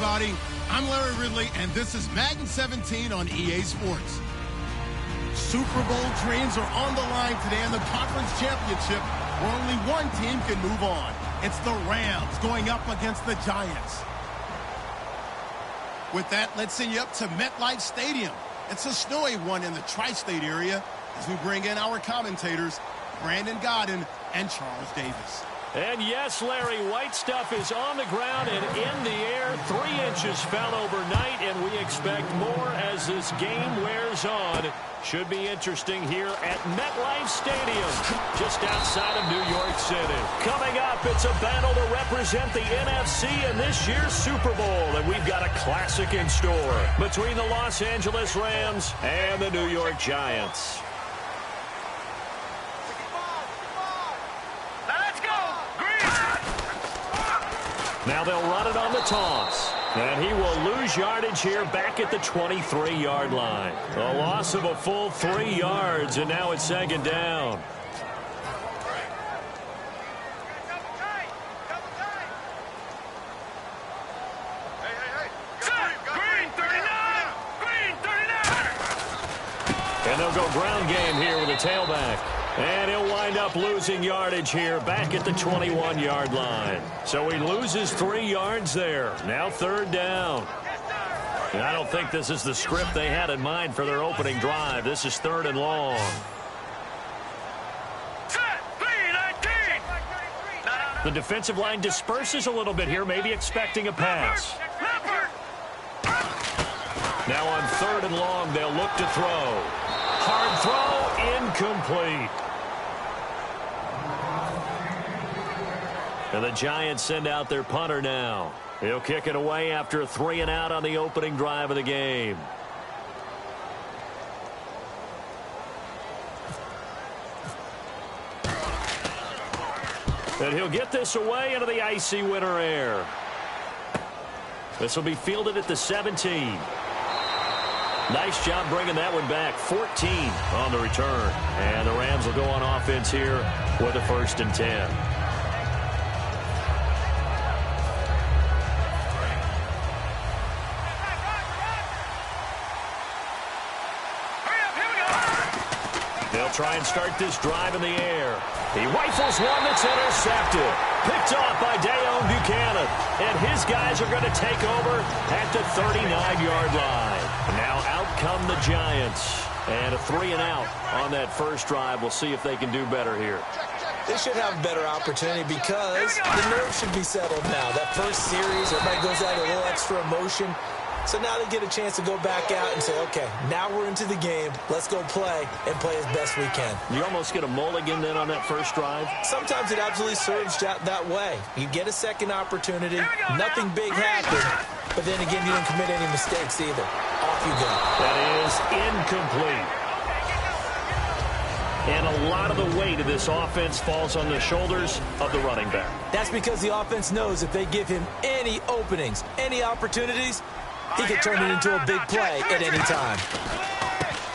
everybody. I'm Larry Ridley, and this is Madden 17 on EA Sports. Super Bowl dreams are on the line today in the conference championship, where only one team can move on. It's the Rams going up against the Giants. With that, let's send you up to MetLife Stadium. It's a snowy one in the tri-state area as we bring in our commentators, Brandon Godden and Charles Davis. And yes, Larry, white stuff is on the ground and in the air. 3 inches fell overnight, and we expect more as this game wears on. Should be interesting here at MetLife Stadium, just outside of New York City. Coming up, it's a battle to represent the NFC in this year's Super Bowl, and we've got a classic in store between the Los Angeles Rams and the New York Giants. Now they'll run it on the toss. And he will lose yardage here back at the 23-yard line. A loss of a full 3 yards, and now it's second down. And they'll go ground game here with a tailback. And he'll wind up losing yardage here back at the 21-yard line. So he loses 3 yards there. Now third down. And I don't think this is the script they had in mind for their opening drive. This is third and long. The defensive line disperses a little bit here, maybe expecting a pass. Now on third and long, they'll look to throw. Hard throw, incomplete. And the Giants send out their punter now. He'll kick it away after a 3 and out on the opening drive of the game. And he'll get this away into the icy winter air. This will be fielded at the 17. Nice job bringing that one back. 14 on the return. And the Rams will go on offense here with a 1st and 10. They'll try and start this drive in the air. He rifles one that's intercepted. Picked off by Dayon Buchanan. And his guys are going to take over at the 39-yard line. Now out come the Giants. And a 3 and out on that first drive. We'll see if they can do better here. They should have a better opportunity because the nerves should be settled now. That first series, everybody goes out a little extra emotion. So now they get a chance to go back out and say, okay, now we're into the game. Let's go play and play as best we can. You almost get a mulligan then on that first drive? Sometimes it absolutely serves that way. You get a second opportunity. Nothing big happened. But then again, you didn't commit any mistakes either. Off you go. That is incomplete. And a lot of the weight of this offense falls on the shoulders of the running back. That's because the offense knows if they give him any openings, any opportunities, he can turn it into a big play at any time.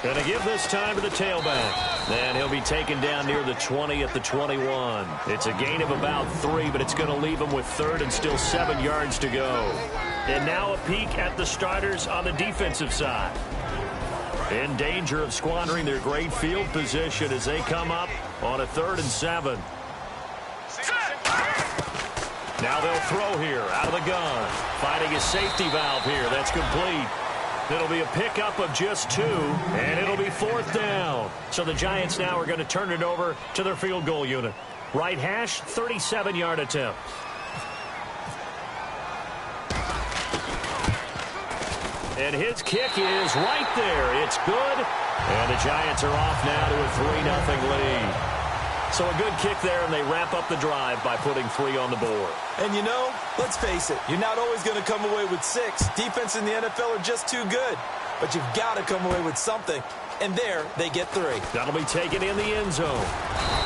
Going to give this time to the tailback. And he'll be taken down near the 20 at the 21. It's a gain of about 3, but it's going to leave him with third and still 7 yards to go. And now a peek at the starters on the defensive side. In danger of squandering their great field position as they come up on a 3rd and 7. Now they'll throw here out of the gun. Finding a safety valve here. That's complete. It'll be a pickup of just 2, and it'll be 4th down. So the Giants now are going to turn it over to their field goal unit. Right hash, 37-yard attempt. And his kick is right there. It's good. And the Giants are off now to a 3-0 lead. So a good kick there, and they wrap up the drive by putting 3 on the board. And you know, let's face it, you're not always going to come away with 6. Defense in the NFL are just too good. But you've got to come away with something. And there, they get 3. That'll be taken in the end zone.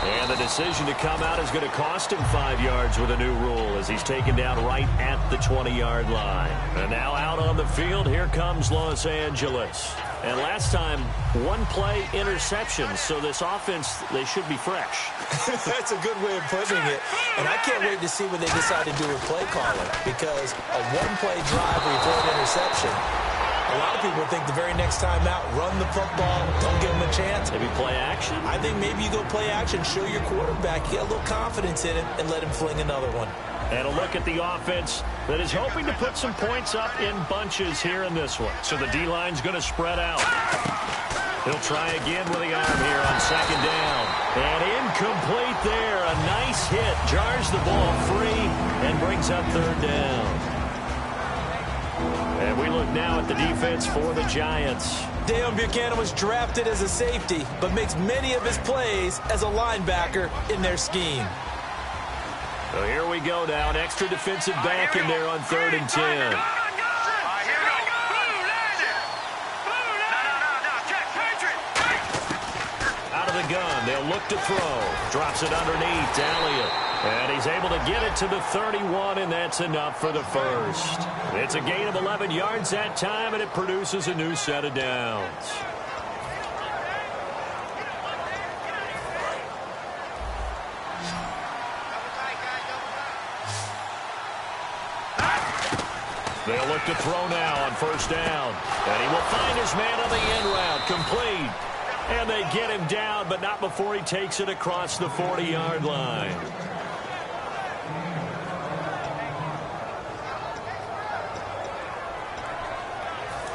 And the decision to come out is going to cost him 5 yards with a new rule as he's taken down right at the 20-yard line. And now out on the field, here comes Los Angeles. And last time, one play interception. So this offense, they should be fresh. That's a good way of putting it. And I can't wait to see what they decide to do with play calling, because a one-play drive where you throw an interception, a lot of people think the very next time out, run the football, don't give them a chance. Maybe play action? I think maybe you go play action, show your quarterback, get a little confidence in him, and let him fling another one. And a look at the offense that is hoping to put some points up in bunches here in this one. So the D-line's going to spread out. He'll try again with the arm here on second down. And incomplete there. A nice hit. Jars the ball free and brings up third down. And we look now at the defense for the Giants. Dale Buchanan was drafted as a safety, but makes many of his plays as a linebacker in their scheme. So here we go now. An extra defensive back in there on 3rd and 10. Out of the gun. They'll look to throw. Drops it underneath. Elliott. And he's able to get it to the 31, and that's enough for the first. It's a gain of 11 yards that time, and it produces a new set of downs. They'll look to throw now on 1st down. And he will find his man on the end route. Complete. And they get him down, but not before he takes it across the 40-yard line.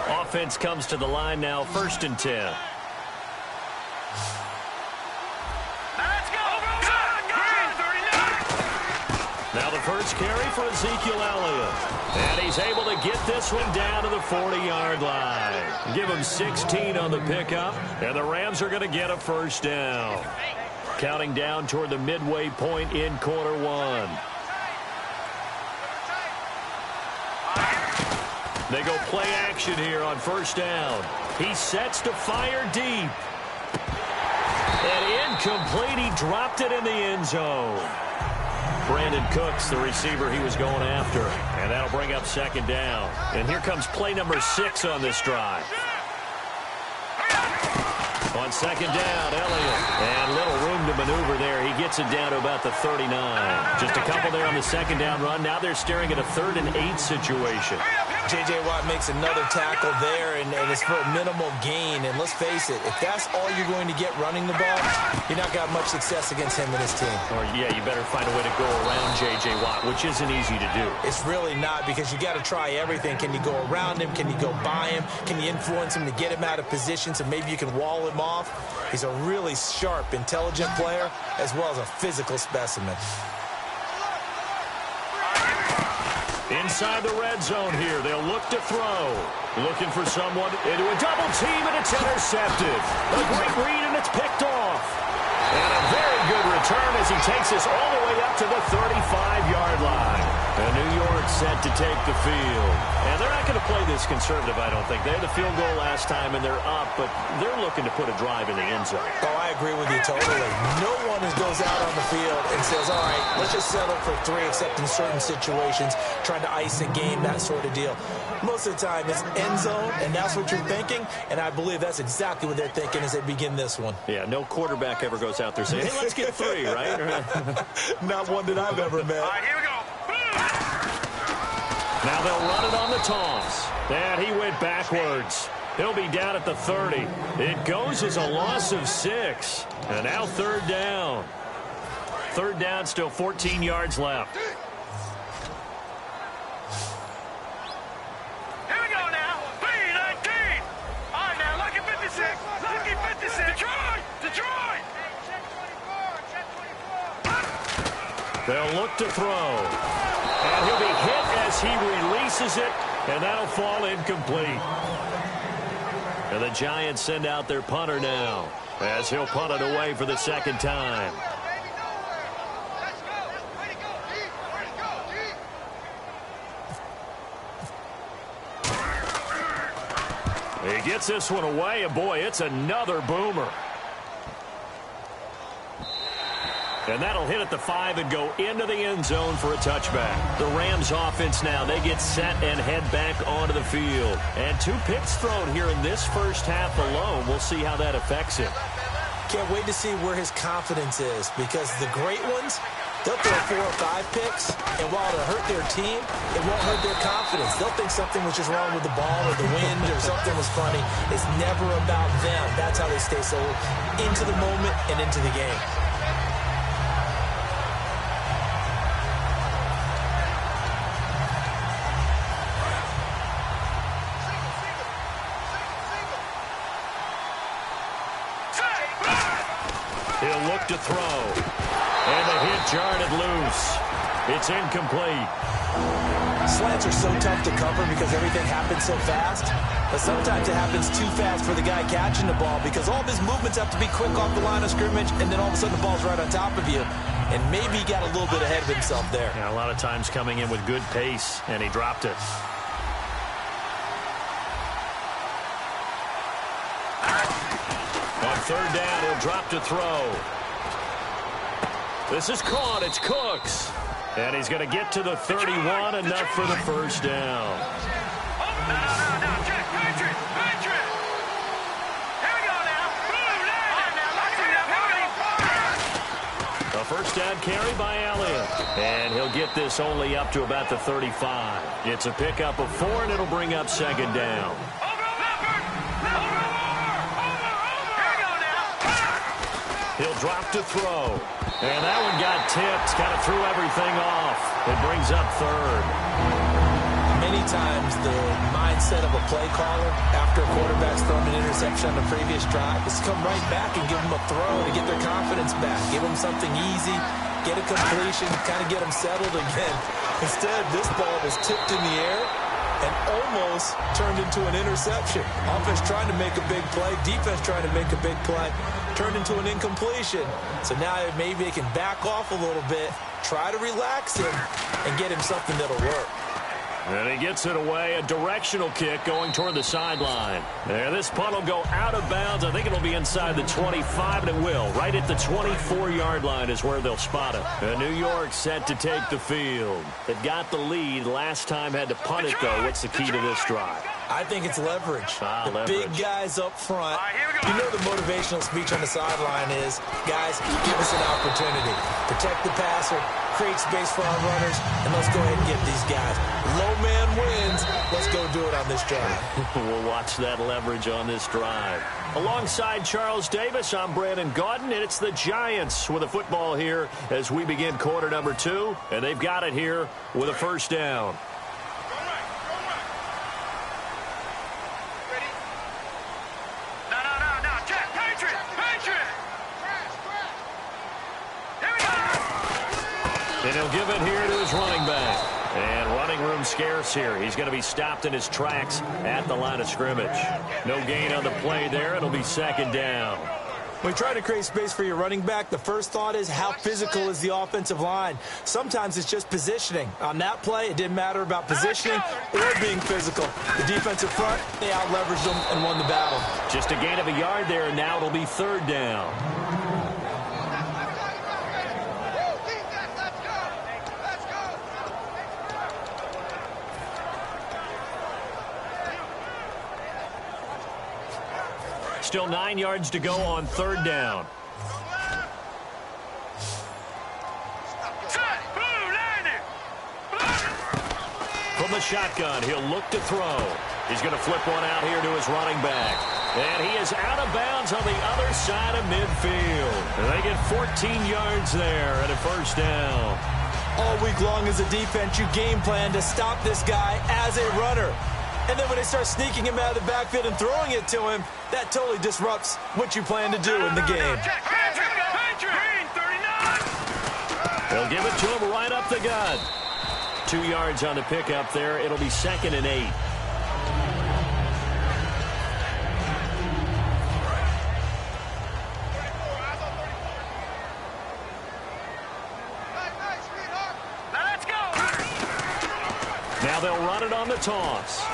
Offense comes to the line now, 1st and 10. Now the first carry for Ezekiel Elliott. And he's able to get this one down to the 40-yard line. Give him 16 on the pickup, and the Rams are going to get a 1st down. Counting down toward the midway point in quarter 1. They go play action here on 1st down. He sets to fire deep. And incomplete. He dropped it in the end zone. Brandon Cooks, the receiver he was going after. And that'll bring up 2nd down. And here comes play number 6 on this drive. On 2nd down, Elliott. And little room to maneuver there. He gets it down to about the 39. Just a couple there on the 2nd down run. Now they're staring at a 3rd and 8 situation. J.J. Watt makes another tackle there, and it's for a minimal gain. And let's face it, if that's all you're going to get running the ball, you're not going to have much success against him and his team. Or, yeah, you better find a way to go around J.J. Watt, which isn't easy to do. It's really not, because you got to try everything. Can you go around him? Can you go by him? Can you influence him to get him out of position so maybe you can wall him off? He's a really sharp, intelligent player, as well as a physical specimen. Inside the red zone here, they'll look to throw. Looking for someone into a double team, and it's intercepted. A great read, and it's picked off. And a very good return as he takes us all the way up to the 35-yard line. And New York set to take the field. And they're not going to play this conservative, I don't think. They had the field goal last time, and they're up, but they're looking to put a drive in the end zone. Oh, I agree with you totally. No one goes out on the field and says, all right, let's just settle for 3, except in certain situations, trying to ice a game, that sort of deal. Most of the time, it's end zone, and that's what you're thinking, and I believe that's exactly what they're thinking as they begin this one. Yeah, no quarterback ever goes out there saying, hey, let's get 3, right? Not one that I've ever met. All right, here we go. Now they'll run it on the toss. And he went backwards. He'll be down at the 30. It goes as a loss of 6. And now 3rd down. 3rd down, still 14 yards left. Here we go now. 3-19. All right, now, lucky 56. Lucky 56. Detroit. They'll look to throw. And he'll be hit as he releases it, and that'll fall incomplete. And the Giants send out their punter now, as he'll punt it away for the 2nd time. He gets this one away, and boy, it's another boomer. And that'll hit at the 5 and go into the end zone for a touchback. The Rams offense now, they get set and head back onto the field. And 2 picks thrown here in this first half alone. We'll see how that affects him. Can't wait to see where his confidence is, because the great ones, they'll throw 4 or 5 picks, and while it'll hurt their team, it won't hurt their confidence. They'll think something was just wrong with the ball or the wind or something was funny. It's never about them. That's how they stay so into the moment and into the game. He'll look to throw. And the hit jarred it loose. It's incomplete. Slants are so tough to cover because everything happens so fast. But sometimes it happens too fast for the guy catching the ball, because all of his movements have to be quick off the line of scrimmage, and then all of a sudden the ball's right on top of you. And maybe he got a little bit ahead of himself there. Yeah, a lot of times coming in with good pace, and he dropped it. On third down, he'll drop to throw. This is caught. It's Cooks. And he's going to get to the 31, enough for the first down. No, Jack, Patrick. Here we go now. A first down carry by Elliott. And he'll get this only up to about the 35. It's a pickup of 4, and it'll bring up second down. He'll drop to throw. And that one got tipped. Kind of threw everything off. It brings up third. Many times the mindset of a play caller after a quarterback's thrown an interception on the previous drive is to come right back and give them a throw to get their confidence back. Give them something easy, get a completion, kind of get them settled again. Instead, this ball was tipped in the air and almost turned into an interception. Offense trying to make a big play, defense trying to make a big play, turned into an incompletion. So now maybe they can back off a little bit, try to relax him, and get him something that'll work. And he gets it away, a directional kick going toward the sideline. There, this punt will go out of bounds. I think it'll be inside the 25, and it will. Right at the 24-yard line is where they'll spot it. And New York set to take the field. They've got the lead. Last time had to punt it, though. What's the key to this drive? I think it's leverage. Leverage. Big guys up front. You know the motivational speech on the sideline is, guys, give us an opportunity. Protect the passer, create space for our runners, and let's go ahead and get these guys. Low man wins. Let's go do it on this drive. We'll watch that leverage on this drive. Alongside Charles Davis, I'm Brandon Gaudin, and it's the Giants with a football here as we begin quarter number 2, and they've got it here with a first down. And he'll give it here to his running back. And running room scarce here. He's going to be stopped in his tracks at the line of scrimmage. No gain on the play there. It'll be second down. When you try to create space for your running back, the first thought is, how physical is the offensive line? Sometimes it's just positioning. On that play, it didn't matter about positioning or being physical. The defensive front, they out-leveraged them and won the battle. Just a gain of a yard there, and now it'll be third down. Still 9 yards to go on third down. From the shotgun, he'll look to throw. He's going to flip one out here to his running back. And he is out of bounds on the other side of midfield. And they get 14 yards there at a first down. All week long as a defense, you game plan to stop this guy as a runner. And then when they start sneaking him out of the backfield and throwing it to him, that totally disrupts what you plan to do in the game. They'll give it to him right up the gut. 2 yards on the pickup there. It'll be second and 8. Now they'll run it on the toss.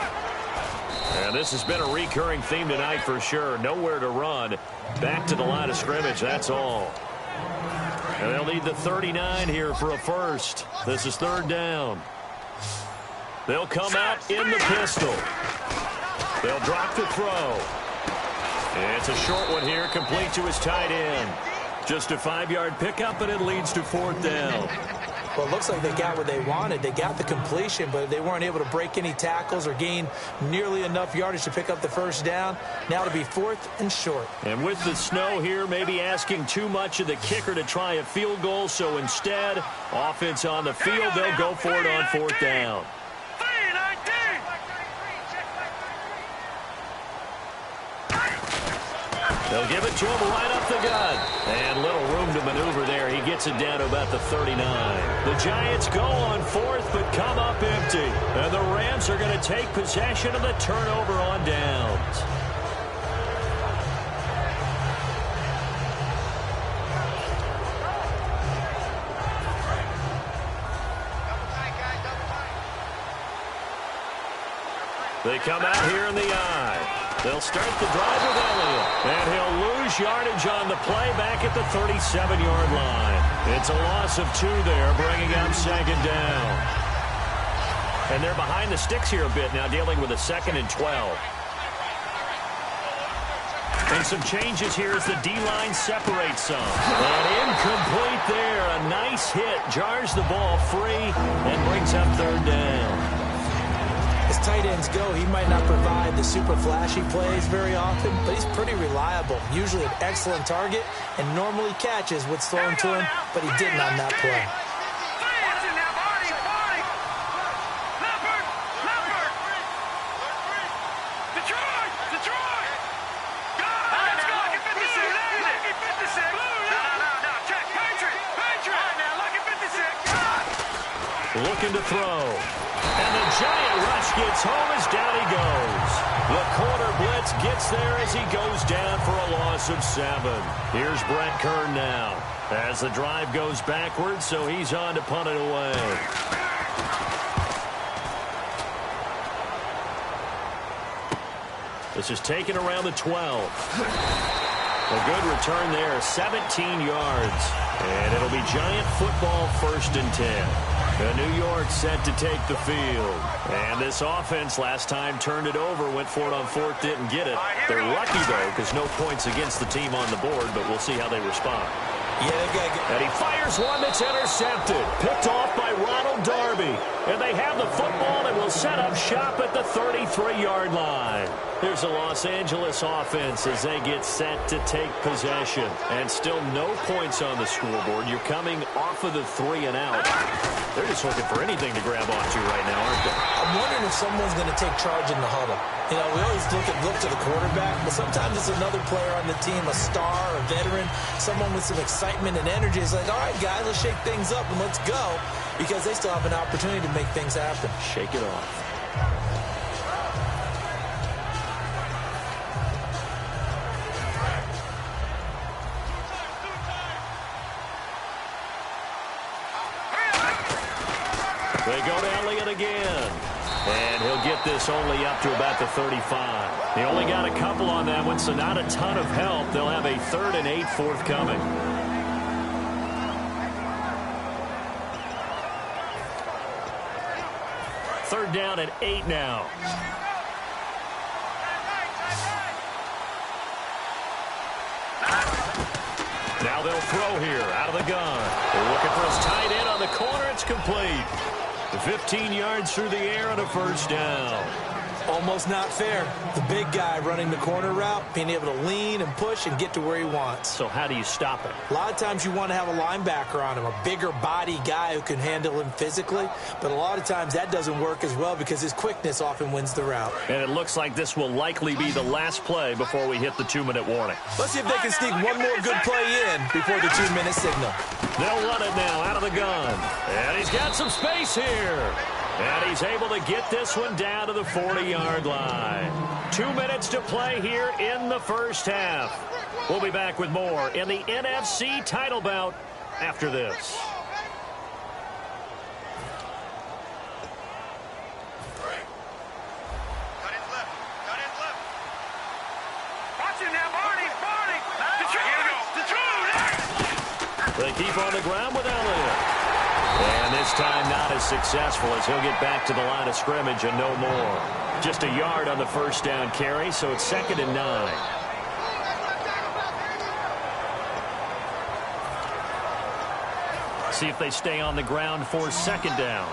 And this has been a recurring theme tonight for sure. Nowhere to run. Back to the line of scrimmage, that's all. And they'll need the 39 here for a first. This is third down. They'll come out in the pistol. They'll drop the throw. It's a short one here, complete to his tight end. Just a 5-yard pickup, and it leads to fourth down. Well, it looks like they got what they wanted. They got the completion, but they weren't able to break any tackles or gain nearly enough yardage to pick up the first down. Now to be fourth and short. And with the snow here, maybe asking too much of the kicker to try a field goal. So instead, offense on the field, they'll go for it on fourth down. They'll give it to him right up the gut. And little room to maneuver there. He gets it down to about the 39. The Giants go on fourth, but come up empty. And the Rams are going to take possession of the turnover on downs. They come out here in the eye. They'll start the drive with Elliott. And he'll lose yardage on the play back at the 37-yard line. It's a loss of 2 there, bringing up second down. And they're behind the sticks here a bit now, dealing with a 2nd and 12. And some changes here as the D-line separates some. And incomplete there. A nice hit. Jars the ball free and brings up third down. As tight ends go, he might not provide the super flashy plays very often, but he's pretty reliable. Usually an excellent target and normally catches what's thrown to him, but he didn't on that play. Looking to throw. And the giant rush gets home as down he goes. The corner blitz gets there as he goes down for a loss of 7. Here's Brett Kern now as the drive goes backwards, so he's on to punt it away. This is taken around the 12. A good return there, 17 yards. And it'll be Giant football, 1st and 10. New York set to take the field. And this offense last time turned it over, went for it on 4th, didn't get it. They're lucky, though, because no points against the team on the board, but we'll see how they respond. Yeah, and he fires one that's intercepted. Picked off by Ronald Darby. And they have the football and will set up shop at the 33-yard line. Here's a Los Angeles offense as they get set to take possession. And still no points on the scoreboard. You're coming off of the 3 and out. They're just looking for anything to grab onto right now, aren't they? I'm wondering if someone's going to take charge in the huddle. You know, we always look to the quarterback, but sometimes it's another player on the team, a star, a veteran, someone with some excitement and energy. It's like, all right, guys, let's shake things up and let's go, because they still have an opportunity to make things happen. Shake it off. They go to Elliott again. And he'll get this only up to about the 35. He only got a couple on that one, so not a ton of help. They'll have a 3rd and 8 forthcoming. Third down and 8 now. Now they'll throw here out of the gun. They're looking for his tight end on the corner. It's complete. 15 yards through the air and a first down. Almost not fair. The big guy running the corner route, being able to lean and push and get to where he wants. So how do you stop it? A lot of times you want to have a linebacker on him, a bigger body guy who can handle him physically. But a lot of times that doesn't work as well because his quickness often wins the route. And it looks like this will likely be the last play before we hit the 2-minute warning. Let's see if they can sneak one more good play in before the 2-minute signal. They'll run it now out of the gun. And he's got some space here. And he's able to get this one down to the 40-yard line. 2 minutes to play here in the first half. We'll be back with more in the NFC title bout after this. They keep on the ground without it. And this time not as successful as he'll get back to the line of scrimmage and no more. Just a yard on the first down carry, so it's 2nd and 9. See if they stay on the ground for 2nd down.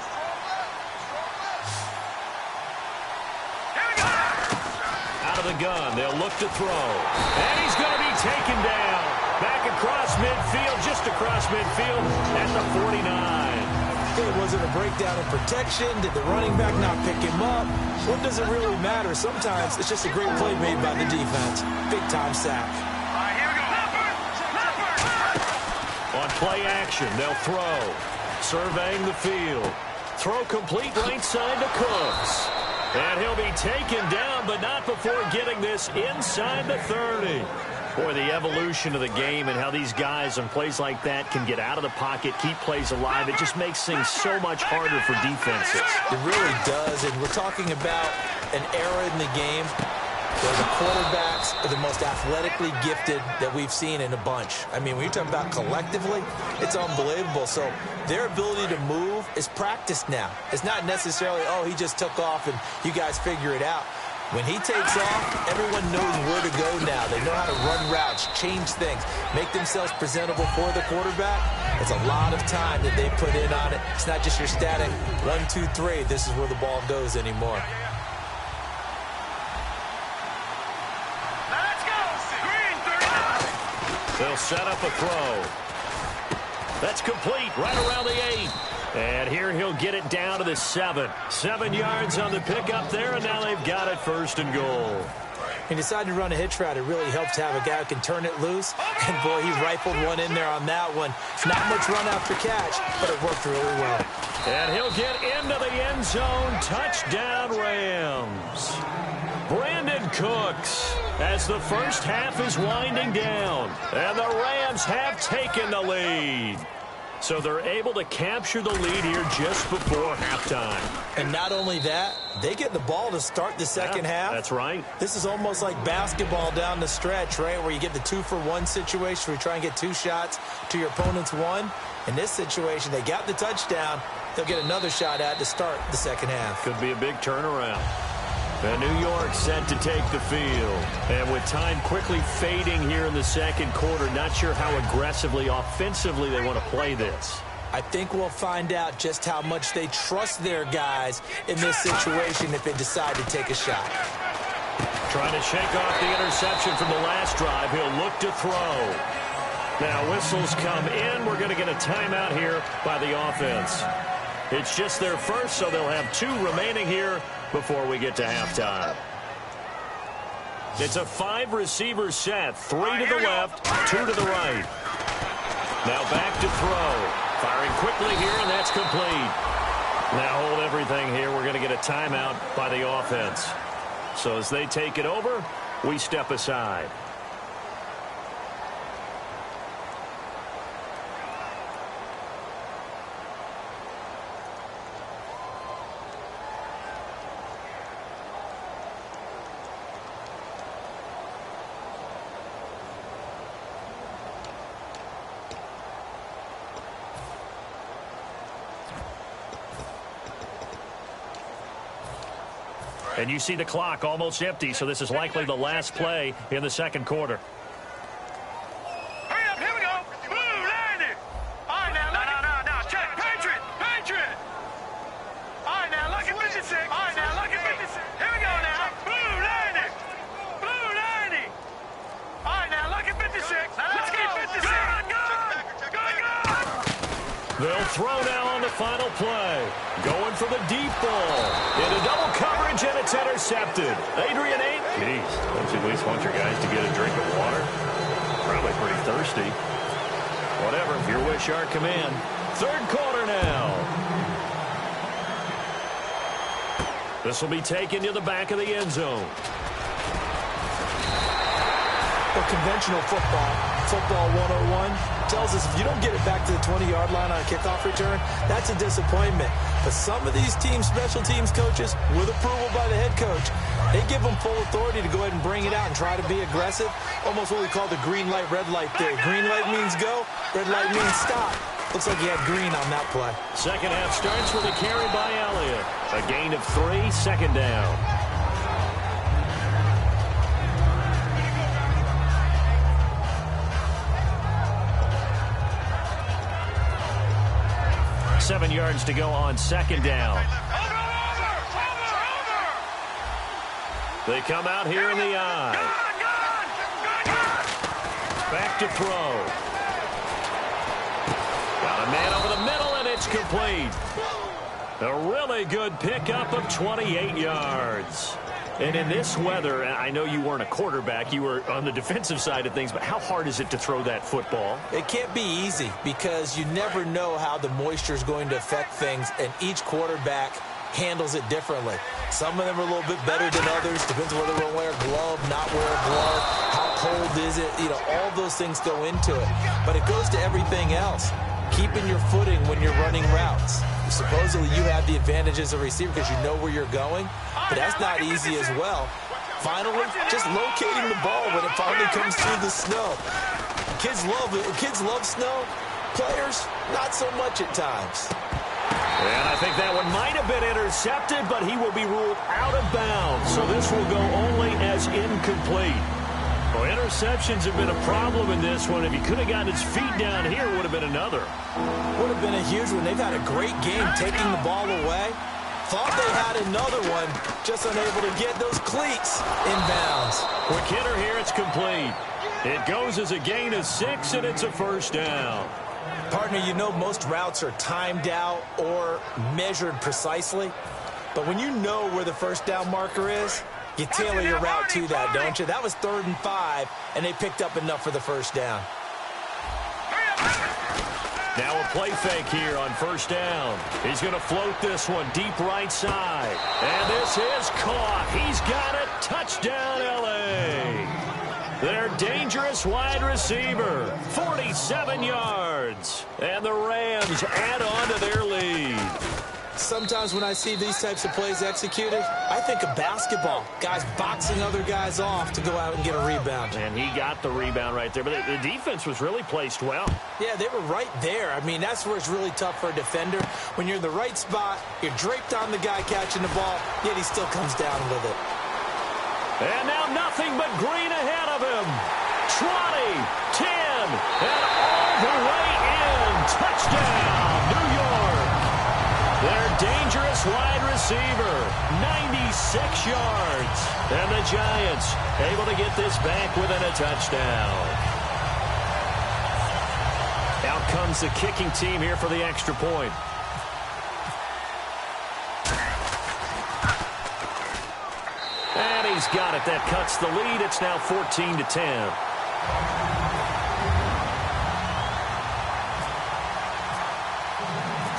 Out of the gun, they'll look to throw. And he's going to be taken down. Back across midfield, just across midfield at the 49. Was it a breakdown in protection? Did the running back not pick him up? What does it really matter? Sometimes it's just a great play made by the defense. Big-time sack. All right, here we go. On play action, they'll throw. Surveying the field. Throw complete right side to Cooks. And he'll be taken down, but not before getting this inside the 30. Boy, the evolution of the game and how these guys on plays like that can get out of the pocket, keep plays alive, it just makes things so much harder for defenses. It really does, and we're talking about an era in the game where the quarterbacks are the most athletically gifted that we've seen in a bunch. I mean, when you're talking about collectively, it's unbelievable. So their ability to move is practiced now. It's not necessarily, oh, he just took off and you guys figure it out. When he takes off, everyone knows where to go now. They know how to run routes, change things, make themselves presentable for the quarterback. It's a lot of time that they put in on it. It's not just your static 1, 2, 3. This is where the ball goes anymore. Let's go. Green 39. They'll set up a throw. That's complete right around the 8. And here he'll get it down to the 7. 7 yards on the pickup there, and now they've got it 1st and goal. He decided to run a hitch route. It really helps to have a guy who can turn it loose. And, boy, he rifled one in there on that one. Not much run after catch, but it worked really well. And he'll get into the end zone. Touchdown, Rams. Brandon Cooks as the first half is winding down. And the Rams have taken the lead. So they're able to capture the lead here just before halftime. And not only that, they get the ball to start the second half. That's right. This is almost like basketball down the stretch, right, where you get the 2-for-1 situation where you try and get 2 shots to your opponent's 1. In this situation, they got the touchdown. They'll get another shot at to start the second half. Could be a big turnaround. And New York set to take the field. And with time quickly fading here in the second quarter, not sure how aggressively, offensively they want to play this. I think we'll find out just how much they trust their guys in this situation if they decide to take a shot. Trying to shake off the interception from the last drive. He'll look to throw. Now whistles come in. We're going to get a timeout here by the offense. It's just their first, so they'll have 2 remaining here before we get to halftime. It's a 5-receiver set. 3 to the left, 2 to the right. Now back to throw. Firing quickly here, and that's complete. Now hold everything here. We're going to get a timeout by the offense. So as they take it over, we step aside. And you see the clock almost empty, so this is likely the last play in the second quarter. Hurry up, here we go. Blue, landed. All right, now, no, check. Patriot. All right, now, look at 56. All right, now, look at 56. Here we go now. Blue, landed. All right, now, look at 56. Let's get 56. Good. They'll throw now on the final play. Going for the deep ball. Into double coverage, and it's intercepted. Adrian Ate. Jeez, don't you at least want your guys to get a drink of water? Probably pretty thirsty. Whatever, your wish, our command. Third quarter now. This will be taken to the back of the end zone. Well, conventional football 101, tells us if you don't get it back to the 20-yard line on a kickoff return, that's a disappointment. But some of these teams, special teams coaches, with approval by the head coach, they give them full authority to go ahead and bring it out and try to be aggressive. Almost what we call the green light, red light theory. Green light means go, red light means stop. Looks like he had green on that play. Second half starts with a carry by Elliott. A gain of 3, second down. Seven yards to go on second down. They come out here in the eye. Back to throw. Got a man over the middle, and it's complete. A really good pickup of 28 yards. And in this weather, I know you weren't a quarterback, you were on the defensive side of things, but how hard is it to throw that football? It can't be easy because you never know how the moisture is going to affect things, and each quarterback handles it differently. Some of them are a little bit better than others. Depends whether they'll wear a glove, not wear a glove. How cold is it? You know, all those things go into it. But it goes to everything else. Keeping your footing when you're running routes. Supposedly you have the advantage as a receiver because you know where you're going, but that's not easy as well. Finally, just locating the ball when it finally comes through the snow. Kids love snow. Players, not so much at times. And I think that one might have been intercepted, but he will be ruled out of bounds. So this will go only as incomplete. Well, interceptions have been a problem in this one. If he could have gotten his feet down here, would have been another. Would have been a huge one. They've had a great game taking the ball away. Thought they had another one, just unable to get those cleats in bounds. Quick hitter here, it's complete. It goes as a gain of 6, and it's a first down. Partner, you know most routes are timed out or measured precisely. But when you know where the first down marker is, you tailor your route to that, don't you? That was 3rd and 5, and they picked up enough for the first down. Now a play fake here on first down. He's going to float this one deep right side. And this is caught. He's got it. Touchdown, L.A. Their dangerous wide receiver. 47 yards. And the Rams add on to their lead. Sometimes when I see these types of plays executed, I think of basketball. Guys boxing other guys off to go out and get a rebound. And he got the rebound right there. But the defense was really placed well. Yeah, they were right there. I mean, that's where it's really tough for a defender. When you're in the right spot, you're draped on the guy catching the ball, yet he still comes down with it. And now nothing but green ahead of him. 20, 10, and all the way in. Touchdown, New York. Their dangerous wide receiver, 96 yards. And the Giants able to get this back within a touchdown. Out comes the kicking team here for the extra point. And he's got it. That cuts the lead. It's now 14-10.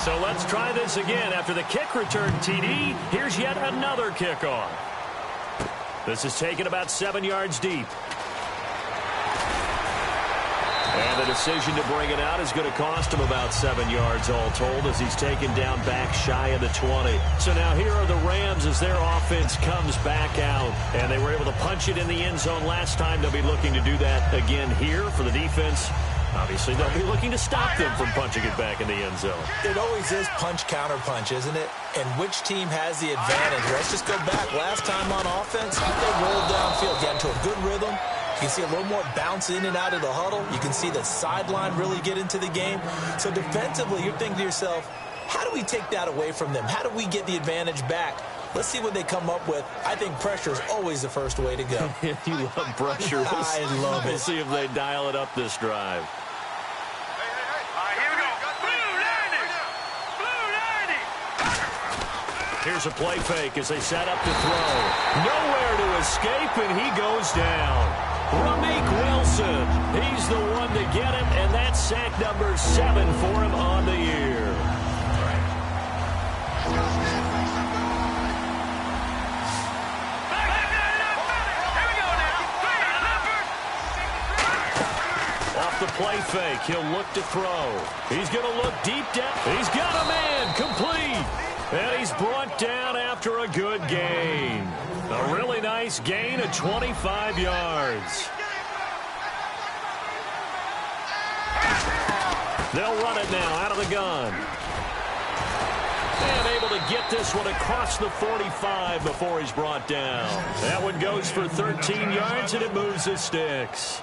So let's try this again. After the kick return TD, here's yet another kickoff. This is taken about 7 yards deep. And the decision to bring it out is going to cost him about 7 yards all told as he's taken down back shy of the 20. So now here are the Rams as their offense comes back out. And they were able to punch it in the end zone last time. They'll be looking to do that again here for the defense. Obviously, they'll be looking to stop them from punching it back in the end zone. It always is punch-counter-punch, isn't it? And which team has the advantage? Let's just go back. Last time on offense, they rolled downfield, get into a good rhythm. You can see a little more bounce in and out of the huddle. You can see the sideline really get into the game. So defensively, you're thinking to yourself, how do we take that away from them? How do we get the advantage back? Let's see what they come up with. I think pressure is always the first way to go. You love pressure. I love it. We'll see if they dial it up this drive. Here's a play fake as they set up to throw. Nowhere to escape, and he goes down. Rameek Wilson, he's the one to get him, and that's sack number 7 for him on the year. the play fake. He'll look to throw. He's going to look deep down. He's got a man. Complete. And he's brought down after a good gain. A really nice gain of 25 yards. They'll run it now out of the gun. And able to get this one across the 45 before he's brought down. That one goes for 13 yards, and it moves the sticks.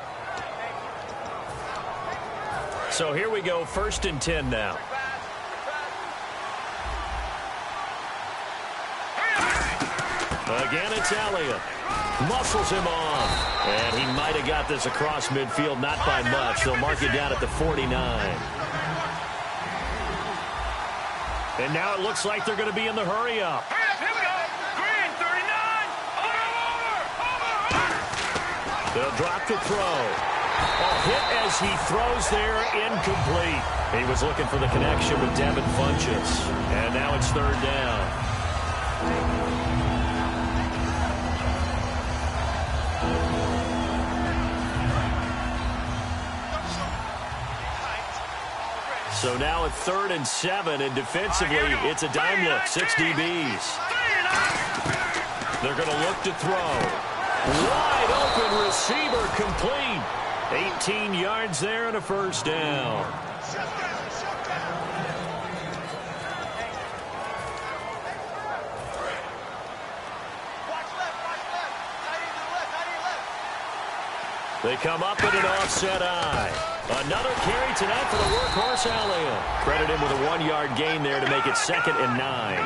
So here we go, 1st and 10 now. Again, it's Elliott. Muscles him off. And he might have got this across midfield, not by much. They'll mark it down at the 49. And now it looks like they're going to be in the hurry-up. Here we go. Green, 39. Over. They'll drop the throw. A hit as he throws there, incomplete. He was looking for the connection with Devin Funchess. And now it's 3rd down. So now at 3rd and 7, and defensively, it's a dime look, 6 DBs. They're going to look to throw. Wide open receiver complete. 18 yards there and a 1st down. They come up in an offset eye. Another carry tonight for the workhorse Elliott. Credit him with a 1-yard gain there to make it 2nd and 9.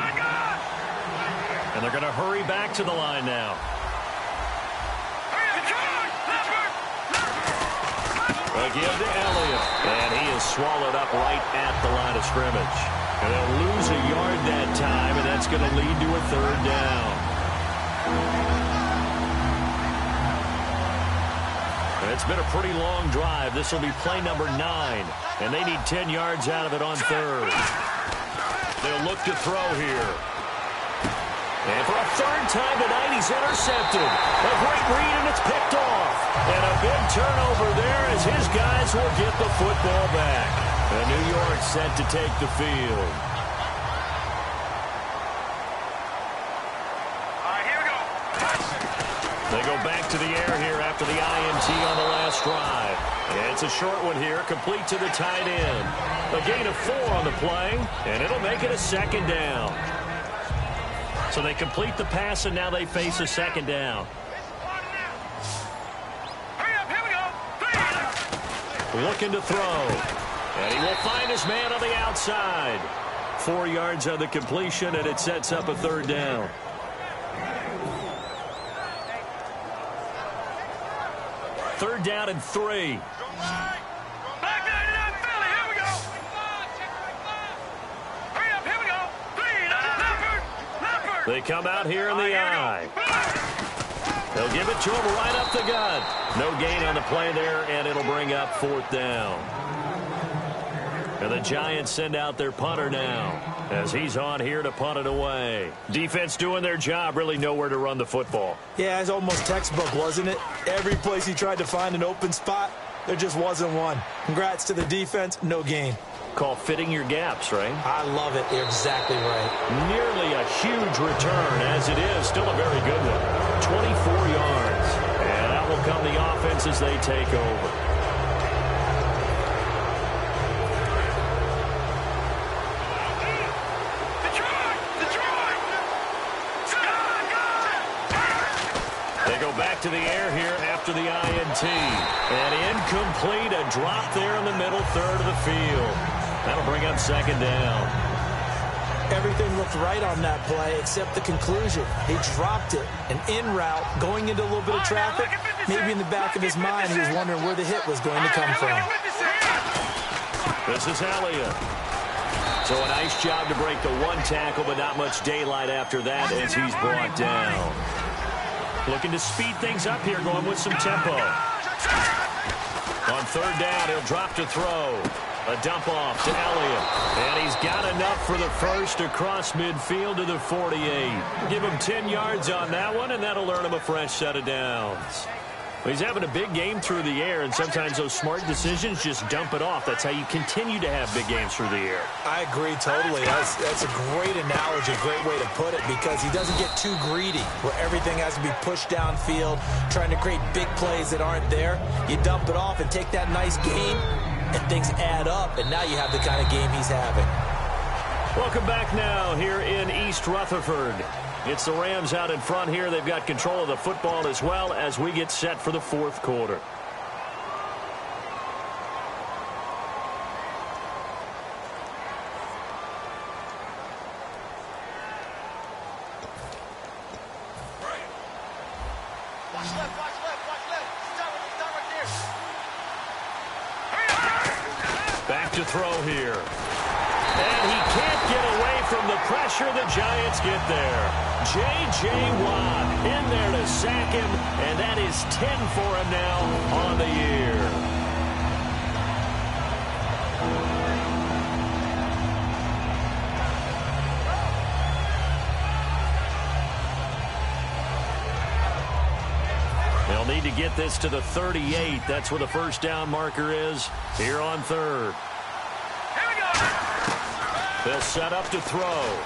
And they're going to hurry back to the line now. Again to Elliott. And he is swallowed up right at the line of scrimmage. And they'll lose a yard that time, and that's going to lead to a 3rd down. It's been a pretty long drive. This will be play number 9. And they need 10 yards out of it on 3rd. They'll look to throw here. And for a 3rd time tonight, he's intercepted. A great read, and it's picked off. And a big turnover there as his guys will get the football back. And New York set to take the field. They go back to the air here after the INT on the last drive. And it's a short one here, complete to the tight end. A gain of 4 on the play, and it'll make it a 2nd down. So they complete the pass, and now they face a 2nd down. Looking to throw. And he will find his man on the outside. 4 yards on the completion, and it sets up a 3rd down. 3rd down and 3. They come out here in the eye. They'll give it to him right up the gut. No gain on the play there, and it'll bring up 4th down. And the Giants send out their punter now as he's on here to punt it away. Defense doing their job, really nowhere to run the football. Yeah, it's almost textbook, wasn't it? Every place he tried to find an open spot, there just wasn't one. Congrats to the defense, no gain. Call fitting your gaps, right? I love it. You're exactly right. Nearly a huge return, as it is. Still a very good one. 24 yards. And out will come the offense as they take over. To the air here after the INT. And incomplete, a drop there in the middle 3rd of the field. That'll bring up 2nd down. Everything looked right on that play except the conclusion. He dropped it, an in route, going into a little bit of traffic. Maybe in the back of his mind, he was wondering where the hit was going to come from. This is Elliott. So a nice job to break the 1 tackle, but not much daylight after that as he's brought down. Looking to speed things up here, going with some tempo. On 3rd down, he'll drop to throw. A dump off to Elliott. And he's got enough for the 1st across midfield to the 48. Give him 10 yards on that one, and that'll earn him a fresh set of downs. He's having a big game through the air, and sometimes those smart decisions just dump it off. That's how you continue to have big games through the air. I agree totally. That's a great analogy, great way to put it, because he doesn't get too greedy where everything has to be pushed downfield, trying to create big plays that aren't there. You dump it off and take that nice game, and things add up, and now you have the kind of game he's having. Welcome back now here in East Rutherford. It's the Rams out in front here. They've got control of the football as well as we get set for the fourth quarter. Watch left, watch left, watch left. Stop right there. Back to throw here. And he can't get away from the pressure. The Giants get there. J.J. Watt in there to sack him, and that is 10 for him now on the year. They'll need to get this to the 38. That's where the first down marker is here on third. They'll set up to throw.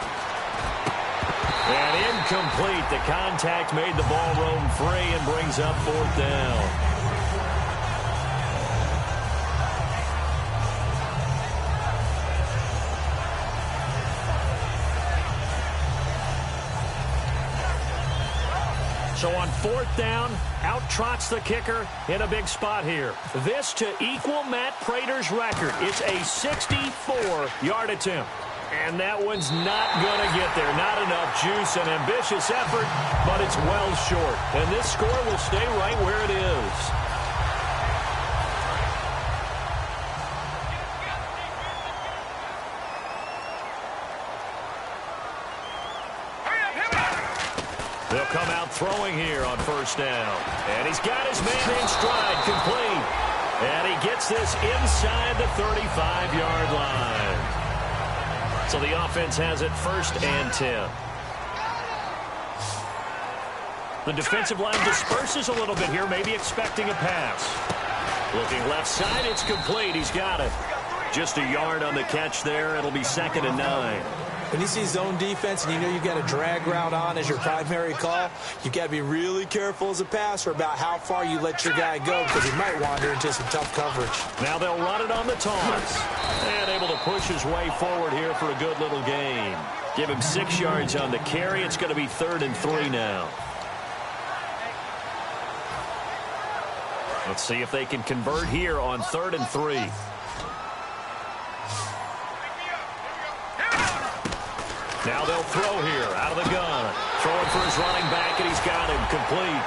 And incomplete. The contact made the ball roam free and brings up fourth down. So on fourth down, out trots the kicker in a big spot here. This to equal Matt Prater's record. It's a 64-yard attempt. And that one's not going to get there. Not enough juice, an ambitious effort, but it's well short. And this score will stay right where it is. They'll come out throwing here on first down. And he's got his man in stride, complete. And he gets this inside the 35-yard line. So the offense has it first and 10. The defensive line disperses a little bit here, maybe expecting a pass. Looking left side, it's complete. He's got it. Just a yard on the catch there. It'll be 2nd and 9. When you see zone defense and you know you've got a drag route on as your primary call, you've got to be really careful as a passer about how far you let your guy go because he might wander into some tough coverage. Now they'll run it on the toss. And able to push his way forward here for a good little gain. Give him 6 yards on the carry. It's going to be 3rd and 3 now. Let's see if they can convert here on 3rd and 3. Now they'll throw here out of the gun. Throwing for his running back, and he's got him complete.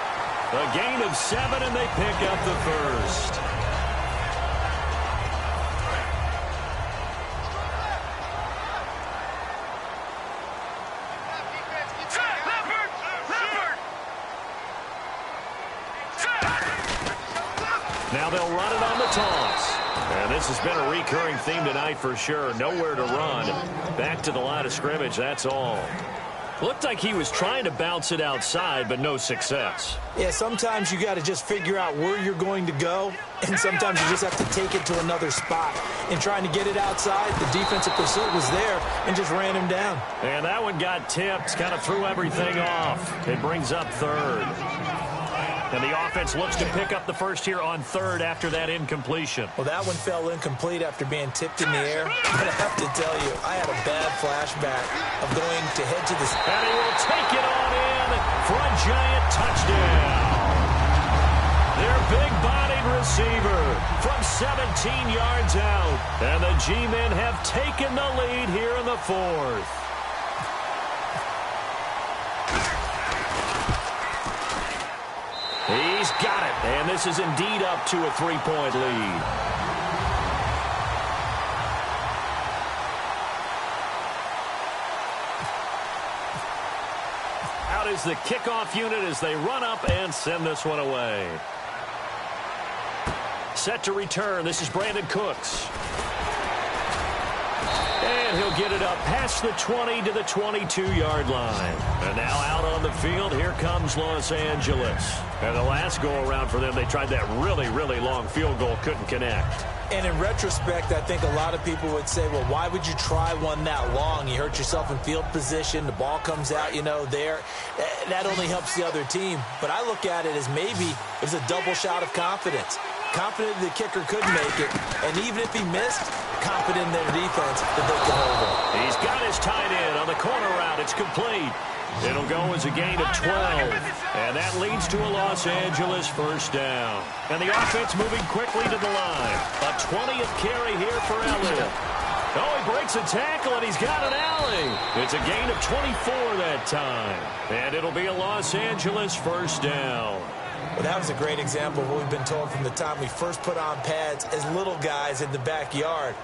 A gain of 7, and they pick up the first. Now they'll run it on the toss. And this has been a recurring theme tonight for sure. Nowhere to run. Back to the line of scrimmage, that's all. Looked like he was trying to bounce it outside, but no success. Yeah, sometimes you got to just figure out where you're going to go, and sometimes you just have to take it to another spot. In trying to get it outside, the defensive pursuit was there and just ran him down. And that one got tipped, kind of threw everything off. It brings up 3rd. And the offense looks to pick up the first here on 3rd after that incompletion. Well, that one fell incomplete after being tipped in the air. But I have to tell you, I had a bad flashback of going to head to this. And he will take it on in for a giant touchdown. Their big-bodied receiver from 17 yards out. And the G-men have taken the lead here in the 4th. He's got it, and this is indeed up to a 3-point lead. Out is the kickoff unit as they run up and send this one away. Set to return, this is Brandon Cooks. And he'll get it up past the 20 to the 22-yard line. And now out on the field, here comes Los Angeles. And the last go-around for them, they tried that really, really long field goal, couldn't connect. And in retrospect, I think a lot of people would say, well, why would you try one that long? You hurt yourself in field position. The ball comes out, there. That only helps the other team. But I look at it as maybe it was a double shot of confidence. Confident the kicker couldn't make it. And even if he missed, confident in their defense that they could hold him. He's got his tight end on the corner route. It's complete. It'll go as a gain of 12, and that leads to a Los Angeles first down. And the offense moving quickly to the line. A 20th carry here for Elliott. Oh, he breaks a tackle, and he's got an alley. It's a gain of 24 that time, and it'll be a Los Angeles first down. Well, that was a great example of what we've been told from the time we first put on pads as little guys in the backyard.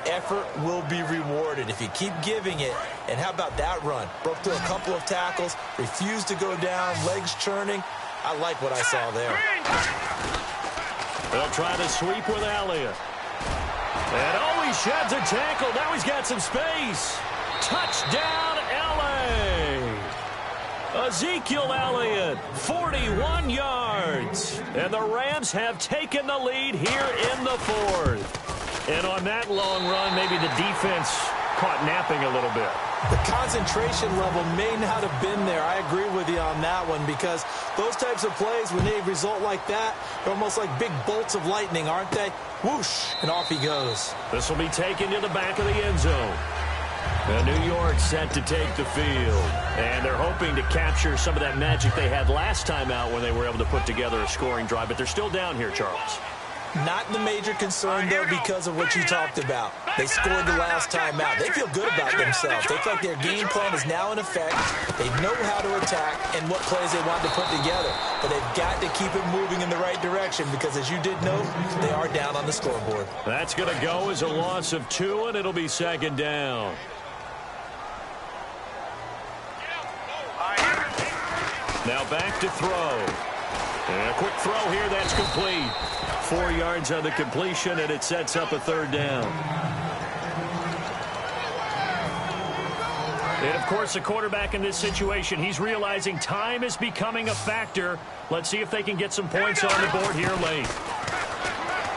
Effort will be rewarded if you keep giving it. And how about that run? Broke through a couple of tackles, refused to go down, legs churning. I like what I saw there. They'll try to sweep with Elliott. And he sheds a tackle. Now he's got some space. Touchdown, L.A. Ezekiel Elliott, 41 yards. And the Rams have taken the lead here in the fourth. And on that long run, maybe the defense caught napping a little bit. The concentration level may not have been there. I agree with you on that one because those types of plays, when they result like that, they're almost like big bolts of lightning, aren't they? Whoosh, and off he goes. This will be taken to the back of the end zone. And New York set to take the field. And they're hoping to capture some of that magic they had last time out when they were able to put together a scoring drive. But they're still down here, Charles. Not the major concern, though, because of what you talked about. They scored the last time out. They feel good about themselves. They feel like their game plan is now in effect. They know how to attack and what plays they want to put together. But they've got to keep it moving in the right direction because, as you did note, they are down on the scoreboard. That's going to go as a loss of 2, and it'll be second down. Now back to throw. And a quick throw here, that's complete. 4 yards on the completion, and it sets up a third down. And, of course, the quarterback in this situation, he's realizing time is becoming a factor. Let's see if they can get some points on the board here late.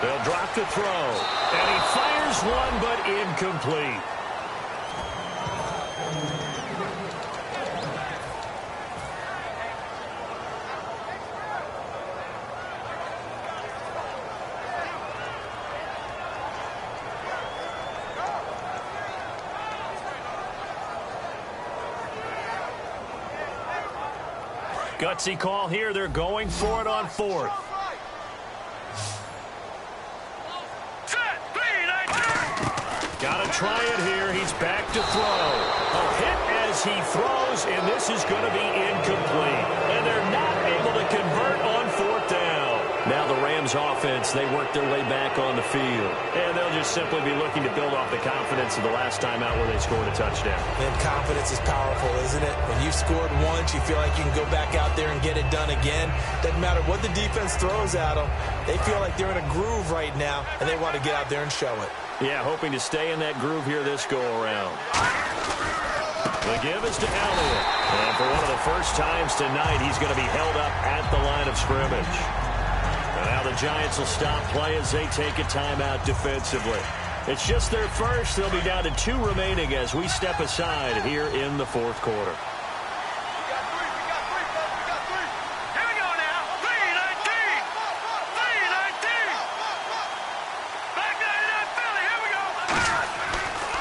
They'll drop the throw. And he fires one, but incomplete. Gutsy call here. They're going for it on 4th. Got to try it here. He's back to throw. A hit as he throws, and this is going to be incomplete. And they're not able to convert on 4th down. Now the Rams offense, they work their way back on the field. And they'll just simply be looking to build off the confidence of the last time out where they scored a touchdown. And confidence is powerful, isn't it? When you've scored once, you feel like you can go back out there and get it done again. Doesn't matter what the defense throws at them. They feel like they're in a groove right now, and they want to get out there and show it. Yeah, hoping to stay in that groove here this go-around. The give is to Elliott. And for one of the first times tonight, he's going to be held up at the line of scrimmage. And now the Giants will stop play as they take a timeout defensively. It's just their first. They'll be down to 2 remaining as we step aside here in the 4th quarter.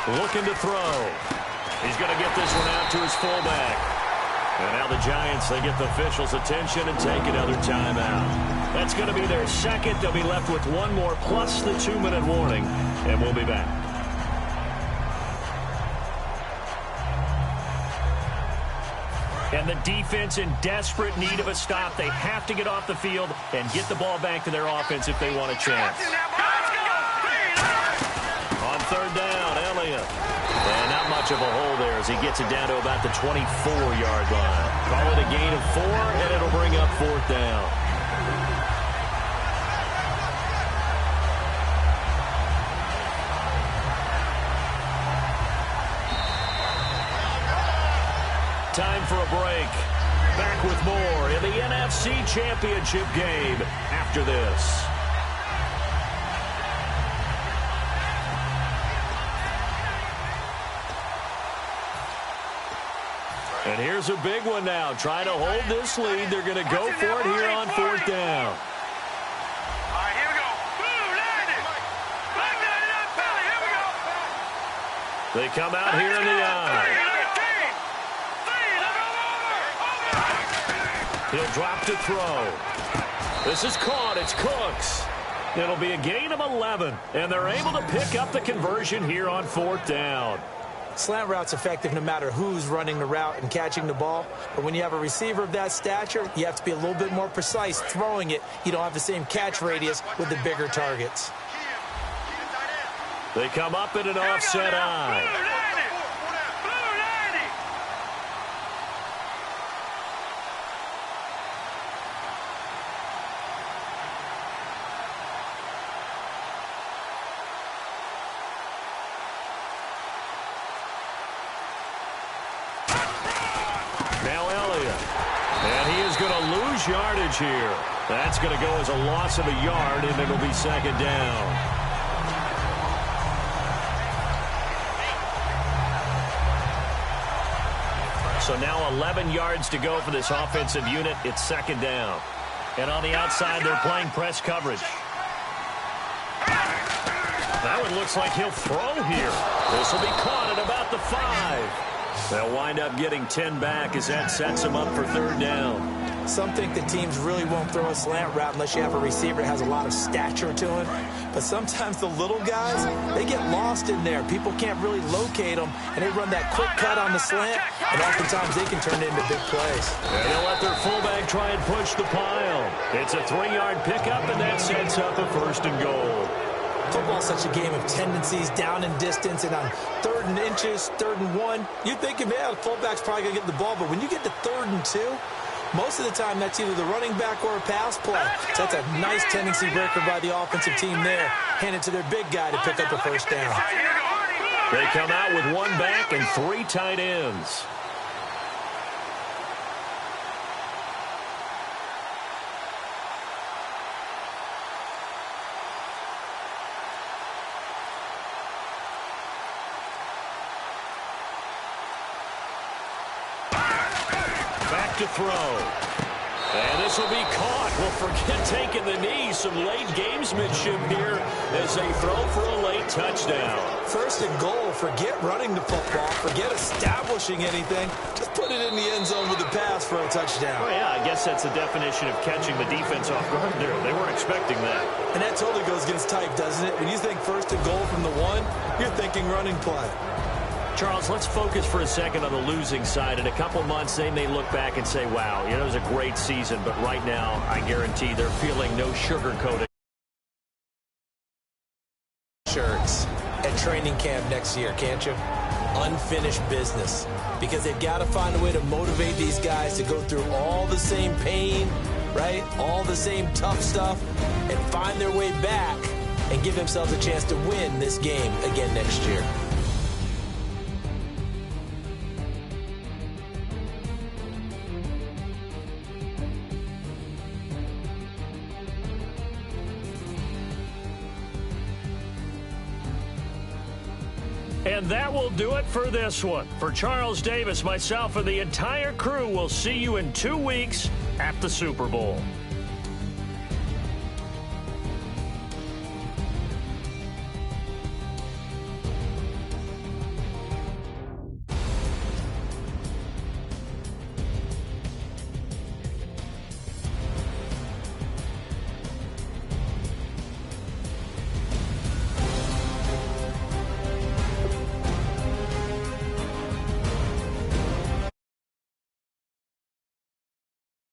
Looking to throw. He's going to get this one out to his fullback. And now the Giants, they get the officials' attention and take another timeout. That's going to be their second. They'll be left with 1 more plus the 2-minute warning. And we'll be back. And the defense in desperate need of a stop. They have to get off the field and get the ball back to their offense if they want a chance. On 3rd down, Elliott. And not much of a hole there as he gets it down to about the 24-yard line. Call it a gain of 4, and it'll bring up 4th down. more in the NFC Championship game after this. And here's a big one now. Trying to hold this lead. They're going to go for it here on 4th down. All right, here we go. Boom, landed. Back down in that belly. Here we go. They come out here in the eye. He'll drop to throw. This is caught. It's Cooks. It'll be a gain of 11, and they're able to pick up the conversion here on 4th down. Slant route's effective no matter who's running the route and catching the ball. But when you have a receiver of that stature, you have to be a little bit more precise throwing it. You don't have the same catch radius with the bigger targets. They come up in an offset eye. Yardage here. That's going to go as a loss of a yard, and it'll be 2nd down. So now 11 yards to go for this offensive unit. It's 2nd down. And on the outside, they're playing press coverage. That one looks like he'll throw here. This will be caught at about the 5. They'll wind up getting 10 back as that sets them up for 3rd down. Some think the teams really won't throw a slant route unless you have a receiver that has a lot of stature to him. But sometimes the little guys, they get lost in there. People can't really locate them, and they run that quick cut on the slant, and oftentimes they can turn it into big plays. And they'll let their fullback try and push the pile. It's a 3-yard pickup, and that sets up a 1st and goal. Football's such a game of tendencies, down in distance, and on 3rd and inches, 3rd and 1, you're thinking, man, the fullback's probably going to get the ball. But when you get to 3rd and 2, most of the time that's either the running back or a pass play. So that's a nice tendency breaker by the offensive team there. Hand it to their big guy to pick up the 1st down. They come out with 1 back and 3 tight ends. To throw. And this will be caught. Well, forget taking the knee. Some late gamesmanship here as they throw for a late touchdown. 1st and goal. Forget running the football. Forget establishing anything. Just put it in the end zone with the pass for a touchdown. Oh, yeah, I guess that's the definition of catching the defense off guard there. They weren't expecting that. And that totally goes against type, doesn't it? When you think 1st and goal from the 1, you're thinking running play. Charles, let's focus for a second on the losing side. In a couple months, they may look back and say, wow, it was a great season. But right now, I guarantee they're feeling no sugarcoating. Shirts at training camp next year, can't you? Unfinished business. Because they've got to find a way to motivate these guys to go through all the same pain, right? All the same tough stuff, and find their way back and give themselves a chance to win this game again next year. And that will do it for this one. For Charles Davis, myself, and the entire crew, we'll see you in 2 weeks at the Super Bowl.